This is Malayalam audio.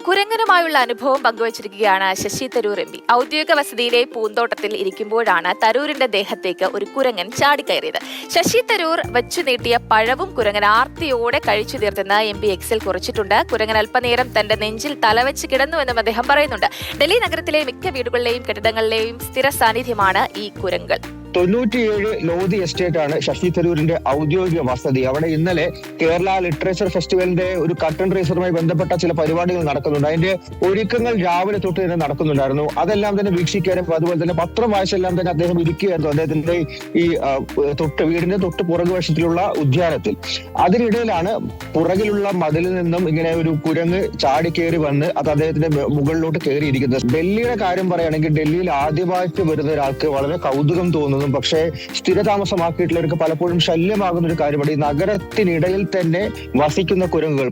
കുരങ്ങനുമായുള്ള അനുഭവം പങ്കുവച്ചിരിക്കുകയാണ് ശശി തരൂർ എം പി. ഔദ്യോഗിക വസതിയിലെ പൂന്തോട്ടത്തിൽ ഇരിക്കുമ്പോഴാണ് തരൂരിന്റെ ദേഹത്തേക്ക് ഒരു കുരങ്ങൻ ചാടിക്കയറിയത്. ശശി തരൂർ വെച്ചു നീട്ടിയ പഴവും കുരങ്ങൻ ആർത്തിയോടെ കഴിച്ചു തീർത്തെന്ന് എം പി എക്സിൽ കുറിച്ചിട്ടുണ്ട്. കുരങ്ങൻ അല്പനേരം തന്റെ നെഞ്ചിൽ തലവെച്ച് കിടന്നുവെന്നും അദ്ദേഹം പറയുന്നുണ്ട്. ഡൽഹി നഗരത്തിലെ മിക്ക വീടുകളിലെയും കെട്ടിടങ്ങളിലെയും സ്ഥിര സാന്നിധ്യമാണ് ഈ കുരങ്ങുകൾ. 97 ലോധി എസ്റ്റേറ്റ് ആണ് ശശി തരൂരിന്റെ ഔദ്യോഗിക വസതി. അവിടെ ഇന്നലെ കേരള ലിറ്ററേച്ചർ ഫെസ്റ്റിവലിന്റെ ഒരു കർട്ടൻ റേസറുമായി ബന്ധപ്പെട്ട ചില പരിപാടികൾ നടക്കുന്നുണ്ട്. അതിന്റെ ഒരുക്കങ്ങൾ രാവിലെ തൊട്ട് തന്നെ നടക്കുന്നുണ്ടായിരുന്നു. അതെല്ലാം തന്നെ വീക്ഷിക്കാനും അതുപോലെ തന്നെ പത്രം വായിച്ചെല്ലാം തന്നെ അദ്ദേഹം ഇരിക്കുകയായിരുന്നു അദ്ദേഹത്തിന്റെ ഈ വീടിന്റെ തൊട്ട് പുറകുവശത്തിലുള്ള ഉദ്യാനത്തിൽ. അതിനിടയിലാണ് പുറകിലുള്ള മതിലിൽ നിന്നും ഇങ്ങനെ ഒരു കുരങ്ങ് ചാടിക്കേറി വന്ന് അത് അദ്ദേഹത്തിന്റെ മുകളിലോട്ട് കയറിയിരിക്കുന്നത്. ഡൽഹിയുടെ കാര്യം പറയുകയാണെങ്കിൽ ഡൽഹിയിൽ ആദ്യമായിട്ട് വരുന്ന ഒരാൾക്ക് വളരെ കൗതുകം തോന്നുന്നു. പക്ഷേ സ്ഥിരതാമസമാക്കിയിട്ടുള്ളവർക്ക് പലപ്പോഴും ശല്യമാകുന്ന ഒരു കാര്യമാണ് ഈ നഗരത്തിനിടയിൽ തന്നെ വസിക്കുന്ന കുരങ്ങുകൾ.